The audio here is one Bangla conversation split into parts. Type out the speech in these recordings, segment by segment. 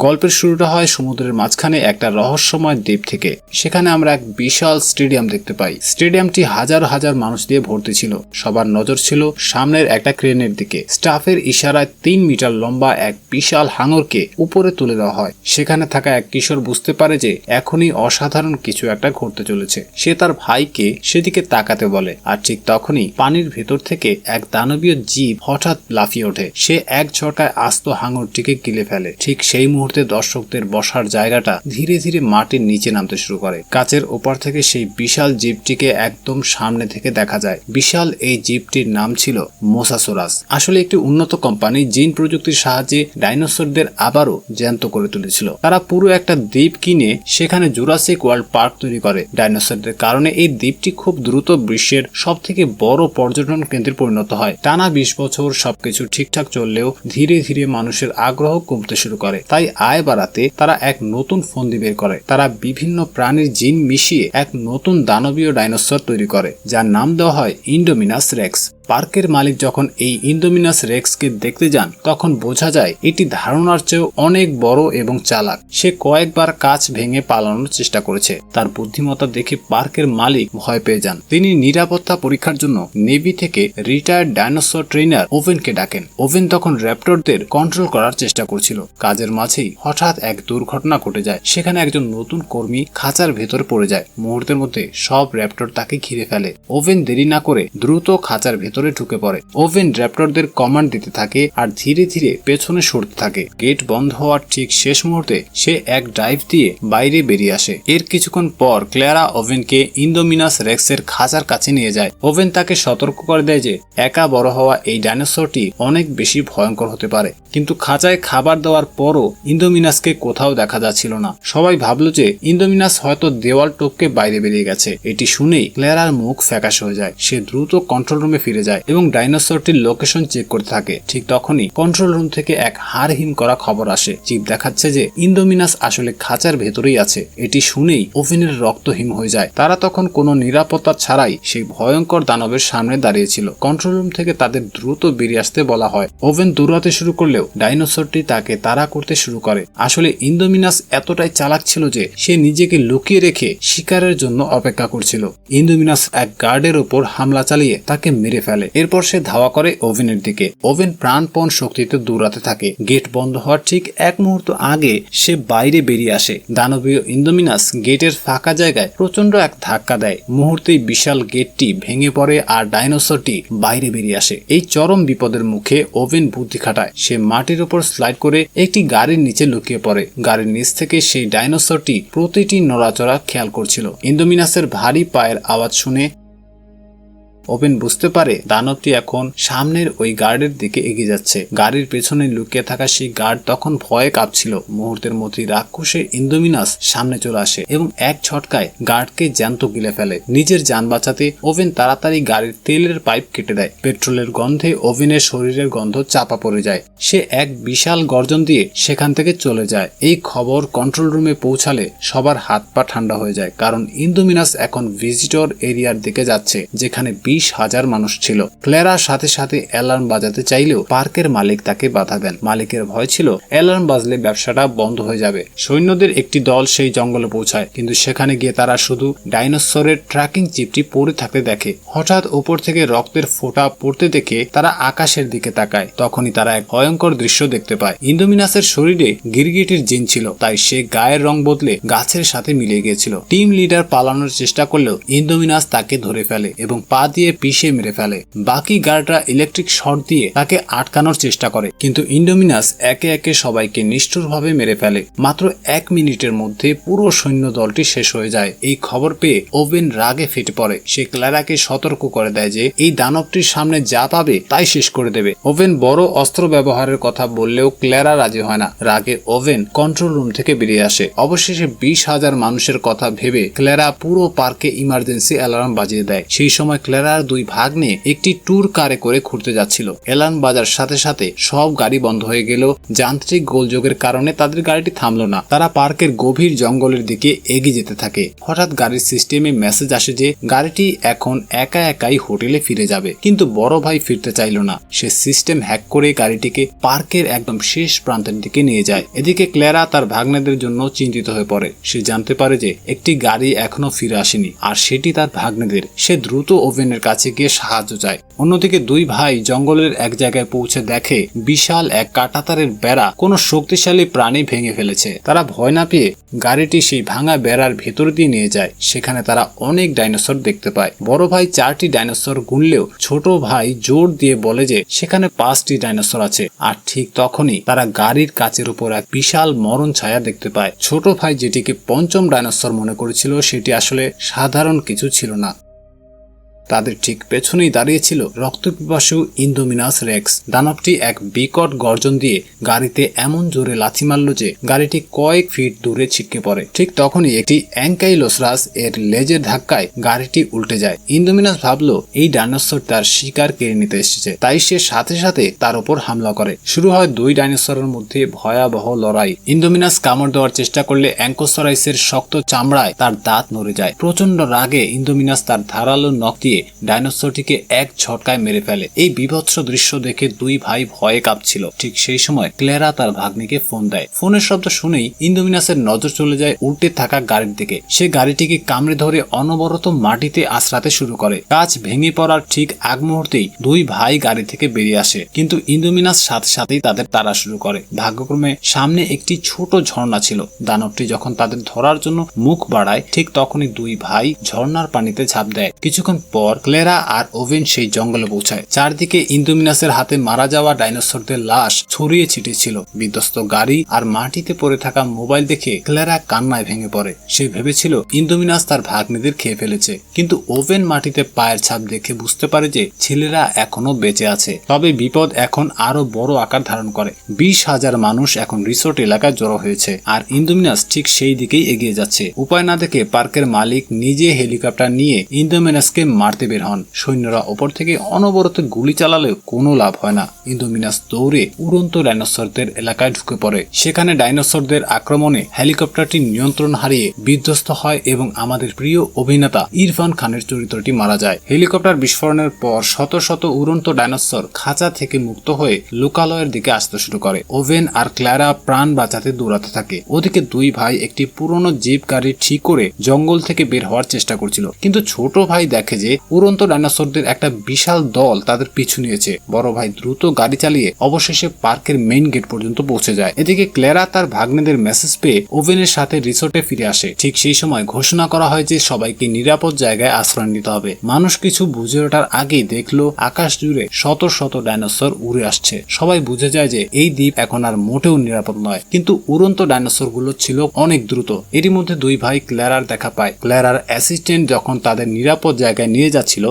গল্পের শুরুটা হয় সমুদ্রের মাঝখানে একটা রহস্যময় দ্বীপ থেকে। সেখানে আমরা এক বিশাল স্টেডিয়াম দেখতে পাই। স্টেডিয়ামটি হাজার হাজার মানুষ দিয়ে ভর্তি ছিল। সবার নজর ছিল সামনের একটা ক্রেনের দিকে। স্টাফের ইশারায় 3 মিটার লম্বা এক বিশাল হাঙরকে উপরে তুলে দেওয়া হয়। সেখানে থাকা এক কিশোর বুঝতে পারে যে এখনই অসাধারণ কিছু একটা ঘটতে চলেছে। সে তার ভাইকে সেদিকে তাকাতে বলে, আর ঠিক তখনই পানির ভেতর থেকে এক দানবীয় জীব হঠাৎ লাফিয়ে ওঠে। সে এক ঝটকায় আস্ত হাঙরটিকে গিলে ফেলে। ঠিক সেই মুহূর্তে দর্শকদের বসার জায়গাটা ধীরে ধীরে মাটির নিচে নামতে শুরু করে। কাচের ওপার থেকে সেই বিশাল জীবটিকে একদম সামনে থেকে দেখা যায়। বিশাল এই জীবটির নাম ছিল মোসাসোরাস। আসলে একটি উন্নত কোম্পানি জিন প্রযুক্তির সাহায্যে ডাইনোসরদের আবারও জ্যান্ত করে তুলেছিল। তারা পুরো একটা দ্বীপ কিনে সেখানে জুরাসিক ওয়ার্ল্ড পার্ক তৈরি করে। ডাইনোসরদের কারণে এই দ্বীপটি খুব দ্রুত বিশ্বের সব থেকে বড় পর্যটন কেন্দ্রে পরিণত হয়। টানা 20 বছর সবকিছু ঠিকঠাক চললেও ধীরে ধীরে মানুষের আগ্রহ কমতে শুরু করে। তাই আয় বাড়াতে তারা এক নতুন ফন্দি বের করে। তারা বিভিন্ন প্রাণীর জিন মিশিয়ে এক নতুন দানবীয় ডাইনোসর তৈরি করে, যার নাম দেওয়া হয় ইন্ডোমিনাস রেক্স। পার্কের মালিক যখন এই ইন্ডোমিনাস রেক্সকে দেখতে যান তখন বোঝা যায় এটি ধারণার চেয়েও অনেক বড় এবং চালাক। সে কয়েকবার কাঁচ ভেঙে পালানোর চেষ্টা করেছে। তার বুদ্ধিমত্তা দেখে পার্কের মালিক ভয় পেয়ে যান। তিনি নিরাপত্তা পরীক্ষার জন্য নেভি থেকে রিটায়ার্ড ডাইনোসর ট্রেনার ওভেনকে ডাকেন। ওভেন তখন র্যাপটরদের কন্ট্রোল করার চেষ্টা করছিল। কাজের মাঝেই হঠাৎ এক দুর্ঘটনা ঘটে যায়। সেখানে একজন নতুন কর্মী খাঁচার ভেতরে পড়ে যায়। মুহূর্তের মধ্যে সব র্যাপটর তাকে ঘিরে ফেলে। ওভেন দেরি না করে দ্রুত খাঁচার ভেতরে ঢুকে পড়ে। ওভেন র্যাপটরদের কমান্ড দিতে থাকে আর ধীরে ধীরে পেছনে সরতে থাকে। গেট বন্ধ হওয়ার ঠিক শেষ মুহূর্তে সে এক ডাইভ দিয়ে বাইরে বেরিয়ে আসে। এর কিছুক্ষণ পর ক্লেরা ওভেনকে ইন্ডোমিনাস রেক্সের খাঁচার কাছে নিয়ে যায়। ওভেন তাকে সতর্ক করে দেয় যে একা বড় হওয়া এই ডাইনোসরটি অনেক বেশি ভয়ঙ্কর হতে পারে। কিন্তু খাঁচায় খাবার দেওয়ার পরও ইন্ডোমিনাসকে কোথাও দেখা যাচ্ছিল না। সবাই ভাবল যে ইন্ডোমিনাস হয়তো দেওয়াল টপকে বাইরে বেরিয়ে গেছে। এটি শুনেই ক্লেরার মুখ ফ্যাকাশ হয়ে যায়। সে দ্রুত কন্ট্রোল রুমে ফিরে যায় এবং ডাইনোসরটির লোকেশন চেক করতে থাকে। ঠিক তখনই কন্ট্রোল রুম থেকে এক হাড়হিম করা খবর আসে। চিপ দেখাচ্ছে যে ইন্ডোমিনাস আসলে খাঁচার ভেতরেই আছে। এটি শুনেই ওভেনের রক্তহীন হয়ে যায়। তারা তখন কোনো নিরাপত্তা ছাড়াই সেই ভয়ঙ্কর দানবের সামনে দাঁড়িয়েছিল। কন্ট্রোল রুম থেকে তাদের দ্রুত বেরিয়ে আসতে বলা হয়। ওভেন দৌড়াতে শুরু করলেও ডাইনোসরটি তাকে তাড়া করতে শুরু করে। আসলে ইন্ডোমিনাস এতটাই চালাক ছিল যে সে নিজেকে লুকিয়ে রেখে শিকারের জন্য অপেক্ষা করছিল। ইন্ডোমিনাস এক গার্ডের উপর হামলা চালিয়ে তাকে মেরে ফেলে। এরপর সে ধাওয়া করে ওভেনের দিকে। ওভেন প্রাণপণ শক্তিতে দৌড়াতে থাকে। গেট বন্ধ হওয়ার ঠিক এক মুহূর্ত আগে সে বাইরে বেরিয়ে আসে। দানবীয় ইন্ডোমিনাস গেটের ফাঁকা জায়গায় প্রচন্ড এক ধাক্কা দেয়। মুহূর্তেই বিশাল গেটটি ভেঙে পড়ে আর ডাইনোসরটি বাইরে বেরিয়ে আসে। এই চরম বিপদের মুখে ওভেন বুদ্ধি খাটায়। সে মাটির উপর স্লাইড করে একটি গাড়ির নিচে লুকিয়ে পড়ে। গাড়ির নিচ থেকে সেই ডাইনোসরটি প্রতিটি নড়াচড়া খেয়াল করছিল। ইন্ডোমিনাসের ভারী পায়ের আওয়াজ শুনে ওভেন বুঝতে পারে দানবটি এখন সামনের ওই গার্ডের দিকে এগিয়ে যাচ্ছে। গাড়ির পেছনে লুকিয়ে থাকা সেই গার্ড তখন ভয়ে কাঁপছিল। মুহূর্তের মধ্যেই রাক্ষসের ইন্ডোমিনাস সামনে চলে আসে এবং এক ঝটকায় গার্ডকে জ্যান্ত গিলে ফেলে। নিজের যান বাঁচাতে ওভেন তাড়াতাড়ি গাড়ির তেলের পাইপ কেটে দেয়। পেট্রোলের গন্ধে ওভেনের শরীরের গন্ধ চাপা পড়ে যায়। সে এক বিশাল গর্জন দিয়ে সেখান থেকে চলে যায়। এই খবর কন্ট্রোল রুমে পৌঁছালে সবার হাত পা ঠান্ডা হয়ে যায়, কারণ ইন্ডোমিনাস এখন ভিজিটর এরিয়ার দিকে যাচ্ছে, যেখানে 20,000 মানুষ ছিল। ক্লেরার সাথে সাথে অ্যালার্ম বাজাতে চাইলেও পার্কের মালিক তাকে বাধা দেন। মালিকের ভয় ছিল অ্যালার্ম বাজলে ব্যবসাটা বন্ধ হয়ে যাবে। সৈন্যদের একটি দল সেই জঙ্গলে পৌঁছায়, কিন্তু সেখানে গিয়ে তারা শুধু ডাইনোসরের ট্র্যাকিং চিপটি পড়ে থাকতে দেখে। হঠাৎ উপর থেকে রক্তের ফোঁটা পড়তে দেখে তারা আকাশের দিকে তাকায়। তখনই তারা এক ভয়ঙ্কর দৃশ্য দেখতে পায়। ইন্ডোমিনাসের শরীরে গিরগিটির জিন ছিল, তাই সে গায়ের রং বদলে গাছের সাথে মিলে গিয়েছিল। টিম লিডার পালানোর চেষ্টা করলেও ইন্ডোমিনাস তাকে ধরে ফেলে এবং পা দিয়ে পিষে মেরে ফেলে। বাকি গার্ডরা ইলেকট্রিক শর্ট দিয়ে তাকে আটকানোর চেষ্টা করে, কিন্তু ইন্ডোমিনাস একে একে সবাইকে নিষ্ঠুরভাবে মেরে ফেলে। মাত্র 1 মিনিটের মধ্যে পুরো সৈন্য দলটি শেষ হয়ে যায়। এই খবর পেয়ে ওভেন রাগে ফেটে পড়ে। সে ক্লেরাকে সতর্ক করে দেয় যে এই দানবটির সামনে যা পাবে তাই শেষ করে দেবে। ওভেন বড় অস্ত্র ব্যবহারের কথা বললেও ক্লেরা রাজি হয় না। রাগে ওভেন কন্ট্রোল রুম থেকে বেরিয়ে আসে। অবশেষে 20,000 মানুষের কথা ভেবে ক্লেরা পুরো পার্কে ইমার্জেন্সি অ্যালার্ম বাজিয়ে দেয়। সেই সময় ক্লেরা ক্ল্যারার দুই ভাগ্নে একটি ট্যুর কারে করে ঘুরতে যাচ্ছিল। অ্যালার্ম বাজার সাথে সাথে সব গাড়ি বন্ধ হয়ে গেল। যান্ত্রিক গোলযোগের কারণে তাদের গাড়িটি থামলো না। তারা পার্কের গভীর জঙ্গলের দিকে এগিয়ে যেতে থাকে। হঠাৎ গাড়ির সিস্টেমে মেসেজ আসে যে গাড়িটি এখন একা একাই হোটেলে ফিরে যাবে। কিন্তু বড় ভাই ফিরতে চাইল না। সে সিস্টেম হ্যাক করে গাড়িটিকে পার্কের একদম শেষ প্রান্তের দিকে নিয়ে যায়। এদিকে ক্ল্যারা তার ভাগ্নেদের জন্য চিন্তিত হয়ে পড়ে। সে জানতে পারে যে একটি গাড়ি এখনো ফিরে আসেনি, আর সেটি তার ভাগ্নেদের। সে দ্রুত ওভেনের কাছে গিয়ে সাহায্য চায়। অন্যদিকে দুই ভাই জঙ্গলের এক জায়গায় পৌঁছে দেখে বিশাল এক কাঁটাতারের বেড়া কোনো শক্তিশালী প্রাণী ভেঙে ফেলেছে। তারা ভয় না পেয়ে গাড়িটি সেই ভাঙা বেড়ার ভেতর দিয়ে নিয়ে যায়। সেখানে তারা অনেক ডাইনোসর দেখতে পায়। বড় ভাই 4টি ডাইনোসর গুনলেও ছোট ভাই জোর দিয়ে বলে যে সেখানে 5টি ডাইনোসর আছে। আর ঠিক তখনই তারা গাড়ির কাচের উপর এক বিশাল মরণ ছায়া দেখতে পায়। ছোট ভাই যেটিকে পঞ্চম ডাইনোসর মনে করেছিল সেটি আসলে সাধারণ কিছু ছিল না। তাদের ঠিক পেছনেই দাঁড়িয়েছিল রক্তপিপাসু ইন্দোমিনাস রেক্স। দানবটি এক বিকট গর্জন দিয়ে গাড়িতে এমন জোরে লাথি মারল যে গাড়িটি কয়েক ফিট দূরে ছিটকে পড়ে। ঠিক তখনই একটি অ্যাঙ্কাইলোসারাস এর লেজের ধাক্কায় গাড়িটি উল্টে যায়। ইন্দোমিনাস ভাবলো এই ডাইনোসর তার শিকার কেড়ে নিতে এসেছে, তাই সে সাথে সাথে তার উপর হামলা করে। শুরু হয় দুই ডাইনোসরের মধ্যে ভয়াবহ লড়াই। ইন্দোমিনাস কামড় দেওয়ার চেষ্টা করলে অ্যাঙ্কোসারাইসের শক্ত চামড়ায় তার দাঁত নড়ে যায়। প্রচন্ড রাগে ইন্দোমিনাস তার ধারালো নখ দিয়ে ডাইনোসরটিকে এক ঝটকায় মেরে ফেলে। এই বিভৎস দৃশ্য দেখে দুই ভাই ভয়ে কাঁপছিল। ঠিক সেই সময় ক্ল্যারা তার ভাগ্নিকে ফোন দেয়। ফোনের শব্দ শুনেই ইন্দোমিনাসের নজর চলে যায় উল্টে থাকা গাড়ির দিকে। সে গাড়িটিকে কামড়ে ধরে অনবরত মাটিতে আছড়াতে শুরু করে। কাঁচ ভেঙে পড়ার ঠিক আগ মুহূর্তেই দুই ভাই গাড়ি থেকে বেরিয়ে আসে, কিন্তু ইন্দোমিনাস সাথে সাথেই তাদের তাড়া শুরু করে। ভাগ্যক্রমে সামনে একটি ছোট ঝর্ণা ছিল। দানবটি যখন তাদের ধরার জন্য মুখ বাড়ায় ঠিক তখনই দুই ভাই ঝর্ণার পানিতে ঝাঁপ দেয়। কিছুক্ষণ পর ক্ল্যারা আর ওভেন সেই জঙ্গলে পৌঁছায়। চারদিকে ইন্দোমিনাসের হাতে মারা যাওয়া ডাইনোসরদের লাশ ছড়িয়ে ছিটিয়ে ছিল। বিধ্বস্ত গাড়ি আর মাটিতে পড়ে থাকা মোবাইল দেখে ক্ল্যারা কান্নায় ভেঙে পড়ে। সে ভেবেছিল ইন্দোমিনাস তার ভাগ্নেদের খেয়ে ফেলেছে, কিন্তু ওভেন মাটিতে পায়ের ছাপ দেখে বুঝতে পারে যে ছেলেরা এখনো বেঁচে আছে। তবে বিপদ এখন আরো বড় আকার ধারণ করে। 20,000 মানুষ এখন রিসোর্ট এলাকায় জড়ো হয়েছে, আর ইন্দোমিনাস ঠিক সেই দিকেই এগিয়ে যাচ্ছে। উপায় না দেখে পার্কের মালিক নিজে হেলিকপ্টার নিয়ে ইন্দোমিনাসকে মারতে বের হন। সৈন্যরা ওপর থেকে অনবরত গুলি চালালেও কোনো লাভ হয় না। ইন্দোমিনাস দৌড়ে উড়ন্ত ডাইনোসরদের এলাকায় ঢুকে পড়ে। সেখানে ডাইনোসরদের আক্রমণে হেলিকপ্টারটি নিয়ন্ত্রণ হারিয়ে বিধ্বস্ত হয় এবং আমাদের প্রিয় অভিনেতা ইরফান খানের চরিত্রটি মারা যায়। হেলিকপ্টার বিস্ফোরণের পর শত শত উড়ন্ত ডাইনোসর খাঁচা থেকে মুক্ত হয়ে লোকালয়ের দিকে আসতে শুরু করে। ওভেন আর ক্ল্যারা প্রাণ বাঁচাতে দৌড়াতে থাকে। ওদিকে দুই ভাই একটি পুরনো জিপ গাড়ি ঠিক করে জঙ্গল থেকে বের হওয়ার চেষ্টা করছিল, কিন্তু ছোট ভাই দেখে যে উড়ন্ত ডাইনোসরদের একটা বিশাল দল তাদের পিছু নিয়েছে। বড় ভাই দ্রুত গাড়ি চালিয়ে অবশেষে পার্কের মেইন গেট পর্যন্ত পৌঁছে যায়। এদিকে ক্ল্যারা তার ভাগ্নেদের মেসেজ পেয়ে ওভেনের সাথে রিসোর্টে ফিরে আসে। ঠিক সেই সময় ঘোষণা করা হয় যে সবাইকে নিরাপদ জায়গায় আশ্রয় নিতে হবে। মানুষ কিছু বুঝে ওঠার আগেই দেখলো আকাশ জুড়ে শত শত ডাইনোসর উড়ে আসছে। সবাই বুঝে যায় যে এই দ্বীপ এখন আর মোটেও নিরাপদ নয়, কিন্তু উড়ন্ত ডাইনোসর গুলো ছিল অনেক দ্রুত। এরই মধ্যে দুই ভাই ক্ল্যারার দেখা পায়। ক্ল্যারার অ্যাসিস্ট্যান্ট যখন তাদের নিরাপদ জায়গায় নিয়ে যাচ্ছিল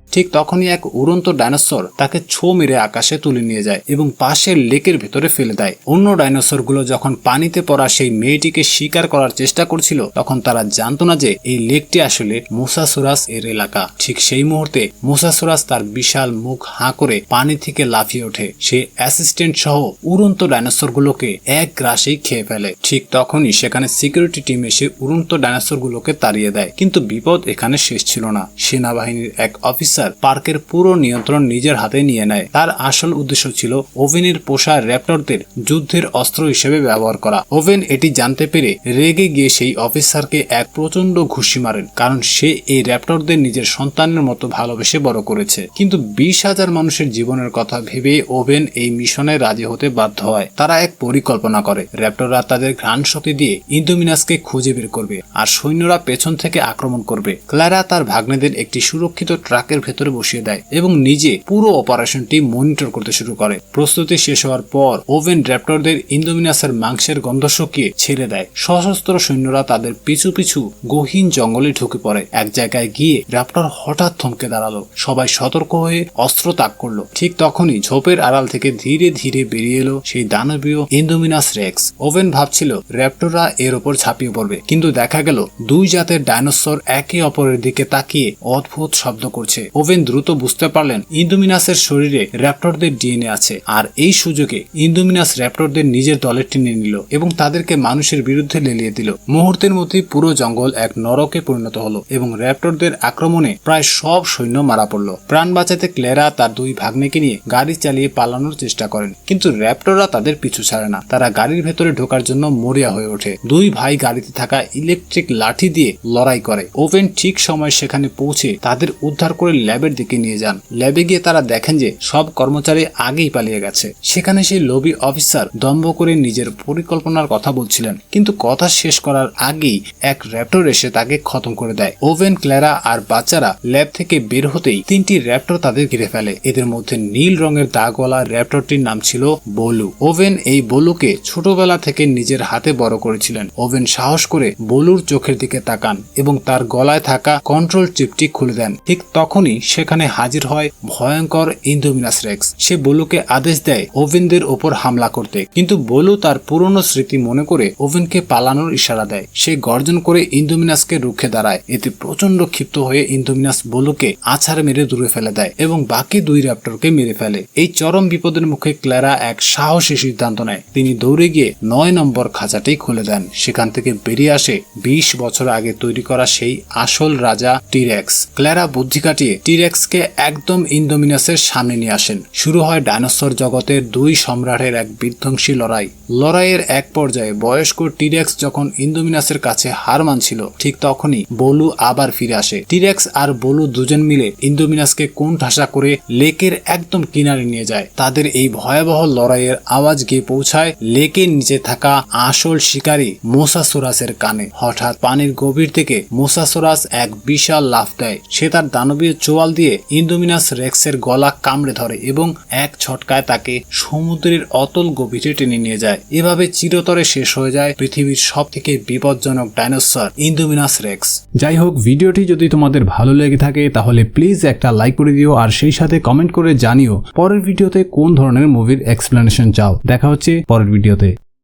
ঠিক তখনই এক উড়ন্ত ডাইনোসর তাকে ছো মেরে আকাশে তুলে নিয়ে যায় এবং পাশের লেকের ভেতরে ফেলে দেয়। অন্য ডাইনোসর গুলো যখন পানিতে পড়া সেই মেয়েটিকে শিকার করার চেষ্টা করছিল তখন তারা জানতো না যে এই লেকটি আসলে মোসাসোরাস এর এলাকা। ঠিক সেই মুহূর্তে মোসাসোরাস তার বিশাল মুখ হাঁ করে পানি থেকে লাফিয়ে ওঠে। সে অ্যাসিস্ট্যান্ট সহ উড়ন্ত ডাইনোসর গুলোকে এক গ্রাসেই খেয়ে ফেলে। ঠিক তখনই সেখানে সিকিউরিটি টিম এসে উড়ন্ত ডাইনোসর গুলোকে তাড়িয়ে দেয়। কিন্তু বিপদ এখানে শেষ ছিল না। সেনাবাহিনীর এক অফিসার পার্কের পুরো নিয়ন্ত্রণ নিজের হাতে নিয়ে নেয়। তার আসল উদ্দেশ্য ছিল ওভেনের পোষা র্যাপটরদের যুদ্ধের অস্ত্র হিসেবে ব্যবহার করা। ওভেন এটি জানতে পেরে রেগে গিয়ে সেই অফিসারকে এক প্রচন্ড ঘুষি মারেন, কারণ সে এই র্যাপটরদের নিজের সন্তানের মতো ভালোবেসে বড় করেছে। কিন্তু 20,000 মানুষের জীবনের কথা ভেবে ওভেন এই মিশনে রাজি হতে বাধ্য হয়। তারা এক পরিকল্পনা করে। র্যাপটররা তাদের ঘ্রাণ শক্তি দিয়ে ইন্দোমিনাসকে খুঁজে বের করবে আর সৈন্যরা পেছন থেকে আক্রমণ করবে। ক্ল্যারা তার ভাগ্নেদের একটি সুরক্ষিত ট্রাকের ভেতরে বসিয়ে দেয় এবং নিজে পুরো অপারেশনটি মনিটর করতে শুরু করে। প্রস্তুতি শেষ হওয়ার পর ওভেন র্যাপ্টরদের ইন্দোমিনাসের মাংসের গন্ধ শুকিয়ে ছেড়ে দেয়। সশস্ত্র সৈন্যরা তাদের পিছু পিছু গহীন জঙ্গলে ঢুকে পড়ে। এক জায়গায় গিয়ে র্যাপ্টর হঠাৎ থমকে দাঁড়ালো। সবাই সতর্ক হয়ে অস্ত্র তাক করলো। ঠিক তখনই ঝোপের আড়াল থেকে ধীরে ধীরে বেরিয়ে এলো সেই দানবীয় ইন্দোমিনাস রেক্স। ওভেন ভাবছিল র্যাপ্টররা এর ওপর ঝাঁপিয়ে পড়বে, কিন্তু দেখা গেল দুই জাতের ডাইনোসর একে অপরের দিকে তাকিয়ে অদ্ভুত শব্দ করছে। ওভেন দ্রুত বুঝতে পারলেন ইন্দোমিনাসের শরীরে র্যাপ্টরদের ডিএনএ আছে, আর এই সুযোগে ইন্দোমিনাস র্যাপ্টরদের নিজের দলে টেনে নিল এবং তাদেরকে মানুষের বিরুদ্ধে লেলিয়ে দিল। মুহূর্তের মধ্যেই পুরো জঙ্গল এক নরকে পরিণত হলো এবং র্যাপ্টরদের আক্রমণে প্রায় সব সৈন্য মারা পড়ল। প্রাণ বাঁচাতে ক্লেরা তার দুই ভাগ্নেকে নিয়ে গাড়ি চালিয়ে পালানোর চেষ্টা করেন, কিন্তু র্যাপ্টররা তাদের পিছু ছাড়ে না। তারা গাড়ির ভেতরে ঢোকার জন্য মরিয়া হয়ে ওঠে। দুই ভাই গাড়িতে থাকা ইলেকট্রিক লাঠি দিয়ে লড়াই করে। ওভেন ঠিক সময় সেখানে পৌঁছে তাদের উদ্ধার করে ল্যাবের দিকে নিয়ে যান। ল্যাবে গিয়ে তারা দেখেন যে সব কর্মচারী আগেই পালিয়ে গেছে। সেখানে সেই লোভী অফিসার দম্ভ করে নিজের পরিকল্পনার কথা বলছিলেন, কিন্তু কথা শেষ করার আগেই এক র্যাপ্টর এসে তাকে খতম করে দেয়। ওভেন, ক্লেরা আর বাচ্চারা ল্যাব থেকে বের হতেই তিনটি র্যাপ্টর তাদের ঘিরে ফেলে। এদের মধ্যে নীল রঙের দাগওয়ালা র্যাপ্টরটির নাম ছিল বলু। ওভেন এই বলুকে ছোটবেলা থেকে নিজের হাতে বড় করেছিলেন। ওভেন সাহস করে বলুর চোখের দিকে তাকান এবং তার গলায় থাকা কন্ট্রোল চিপটি খুলে দেন। ঠিক তখনই সেখানে হাজির হয় ভয়ঙ্কর ইন্দোমিনাস রেক্স। সে বলুকে আদেশ দেয় ওভেনদের ওপর হামলা করতে, কিন্তু বলু তার পুরনো স্মৃতি মনে করে ওভেনকে পালানোর ইশারা দেয়। সে গর্জন করে ইন্দোমিনাসকে রুখে দাঁড়ায়। এতে প্রচন্ড ক্ষিপ্ত হয়ে ইন্দোমিনাস বলুকে আছাড় মেরে দূরে ফেলে দেয় এবং বাকি দুই র্যাপ্টরকে মেরে ফেলে। এই চরম বিপদের মুখে ক্লেরা এক সাহসী সিদ্ধান্ত নেয়। তিনি দৌড়ে গিয়ে 9 নম্বর খাঁচাটি খুলে দেন। সেখান থেকে বেরিয়ে আসে 20 বছর আগে তৈরি করা সেই আসল রাজা টিরেক্স। ক্লেরা বুদ্ধি কাটিয়ে টিরেক্সকে একদম ইন্দোমিনাসের সামনে নিয়ে আসেন। শুরু হয় ডাইনোসর জগতের দুই সম্রাটের এক বিধ্বংসী লড়াই। লড়াইয়ের এক পর্যায়ে বয়স্ক টিরেক্স যখন ইন্দোমিনাসের কাছে হার মানছিল, ঠিক তখনই বলু আবার ফিরে আসে। টিরেক্স আর বলু দুজন মিলে ইন্দোমিনাসকে কোণঠাসা করে লেকের একদম কিনারে নিয়ে যায়। তাদের এই ভয়াবহ লড়াইয়ের আওয়াজ গিয়ে পৌঁছায় লেকের নিচে থাকা আসল শিকারী মোসাসোরাসের কানে। হঠাৎ পানির গভীর থেকে মোসাসোরাস এক বিশাল লাফ দেয়। সে তার দানবীয় চোয়াল দিয়ে ইন্দোমিনাস রেক্সের গলা কামড়ে ধরে এবং এক ছটকায় তাকে সমুদ্রের অতল গভীরে টেনে নিয়ে যায়। এভাবে চিরতরে শেষ হয়ে যায় পৃথিবীর সব থেকে বিপজ্জনক ডাইনোসর ইন্দোমিনাস রেক্স। যাই হোক, ভিডিওটি যদি তোমাদের ভালো লেগে থাকে তাহলে প্লিজ একটা লাইক করে দিও, আর সেই সাথে কমেন্ট করে জানিও পরের ভিডিওতে কোন ধরনের মুভির এক্সপ্লেনেশন চাও। দেখা হচ্ছে পরের ভিডিওতে।